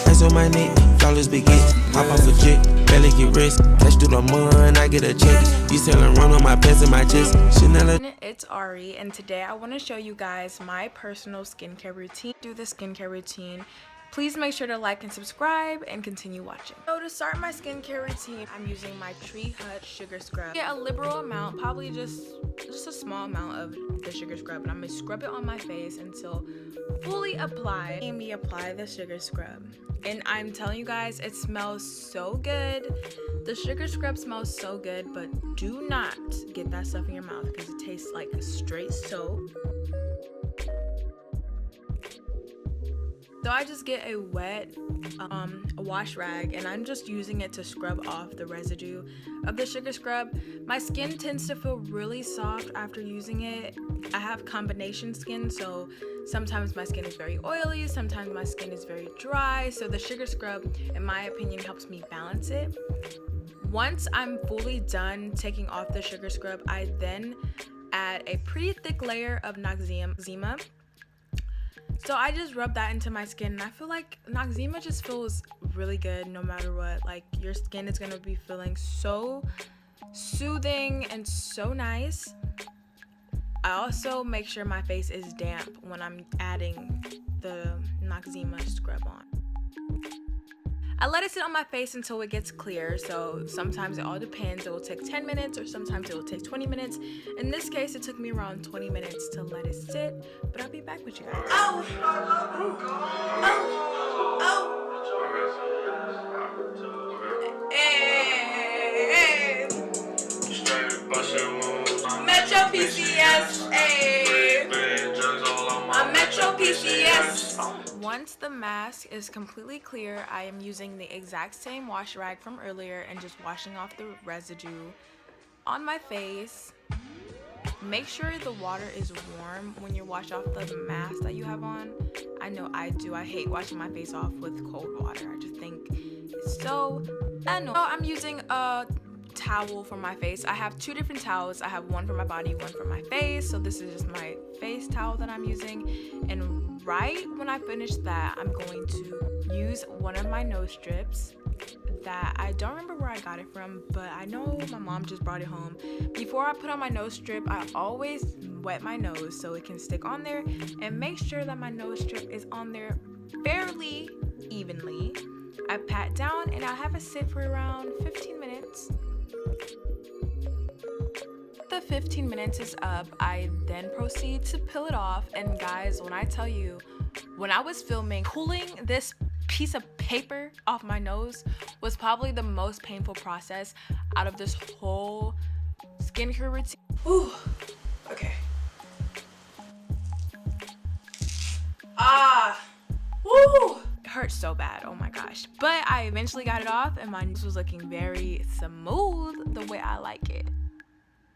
Ice on my neck, flawless baguette. Hop off a jet, barely get rest. Cash through the mud, I get a check. You selling run on my pants and my chest. Chanel. It's Ari, and today I want to show you guys my personal skincare routine. Do the skincare routine. Please make sure to like and subscribe and continue watching. So to start my skincare routine, I'm using my Tree Hut Sugar Scrub. Get a liberal amount, probably just a small amount of the sugar scrub, and I'm gonna scrub it on my face until fully applied. And me apply the sugar scrub. And I'm telling you guys, it smells so good. The sugar scrub smells so good, but do not get that stuff in your mouth because it tastes like straight soap. So I just get a wet wash rag, and I'm just using it to scrub off the residue of the sugar scrub. My skin tends to feel really soft after using it. I have combination skin, so sometimes my skin is very oily, sometimes my skin is very dry. So the sugar scrub, in my opinion, helps me balance it. Once I'm fully done taking off the sugar scrub, I then add a pretty thick layer of Noxzema. So I just rub that into my skin, and I feel like Noxzema just feels really good no matter what. Like, your skin is going to be feeling so soothing and so nice. I also make sure my face is damp when I'm adding the Noxzema scrub on. I let it sit on my face until it gets clear, so sometimes it all depends. It will take 10 minutes or sometimes it will take 20 minutes. In this case, it took me around 20 minutes to let it sit, but I'll be back with you guys. Oh! Hey! Metro PCS, hey! I'm Metro PCS. Once the mask is completely clear, I am using the exact same wash rag from earlier and just washing off the residue on my face. Make sure the water is warm when you wash off the mask that you have on. I know I do. I hate washing my face off with cold water. I just think it's so annoying. So I'm using a towel for my face. I have two different towels. I have one for my body, one for my face. So this is just my face towel that I'm using. And right when I finish that, I'm going to use one of my nose strips that I don't remember where I got it from, but I know my mom just brought it home. Before I put on my nose strip, I always wet my nose so it can stick on there, and make sure that my nose strip is on there fairly evenly. I pat down and I have it sit for around 15 minutes. The 15 minutes is up, I then proceed to peel it off. And guys, when I tell you, when I was filming, pulling this piece of paper off my nose was probably the most painful process out of this whole skincare routine. Ooh, okay. Woo! It hurts so bad, oh my gosh. But I eventually got it off, and my nose was looking very smooth the way I like it.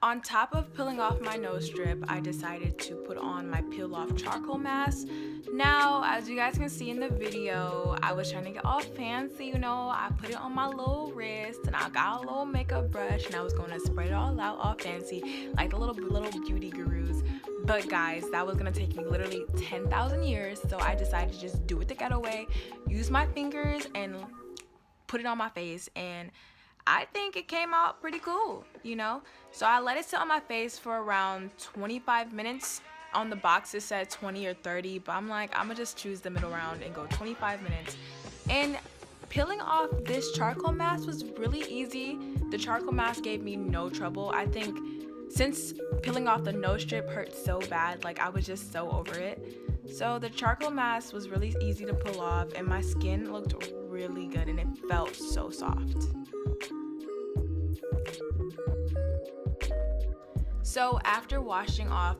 On top of peeling off my nose strip, I decided to put on my peel off charcoal mask. Now, as you guys can see in the video, I was trying to get all fancy, you know. I put it on my little wrist, and I got a little makeup brush, and I was going to spread it all out, all fancy, like the little beauty gurus. But guys, that was gonna take me literally 10,000 years, so I decided to just do it the ghetto way, use my fingers and put it on my face, and I think it came out pretty cool, you know? So I let it sit on my face for around 25 minutes. On the box it said 20 or 30, but I'm like, I'm gonna just choose the middle round and go 25 minutes. And peeling off this charcoal mask was really easy. The charcoal mask gave me no trouble. I think since peeling off the nose strip hurt so bad, like I was just so over it. So the charcoal mask was really easy to pull off, and my skin looked really good and it felt so soft. So after washing off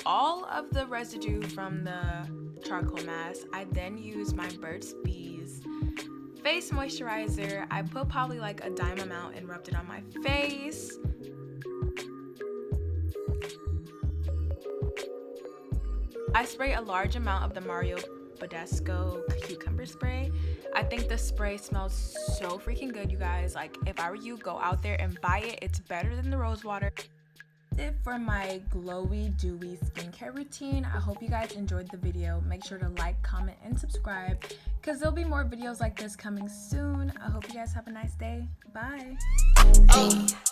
all of the residue from the charcoal mask, I then used my Burt's Bees face moisturizer. I put probably like a dime amount and rubbed it on my face. I spray a large amount of the Mario Badescu cucumber spray. I think the spray smells so freaking good, you guys. Like, if I were you, go out there and buy it. It's better than the rose water. That's it for my glowy dewy skincare routine. I hope you guys enjoyed the video. Make sure to like, comment, and subscribe. because there'll be more videos like this coming soon. I hope you guys have a nice day. Bye. Ayy.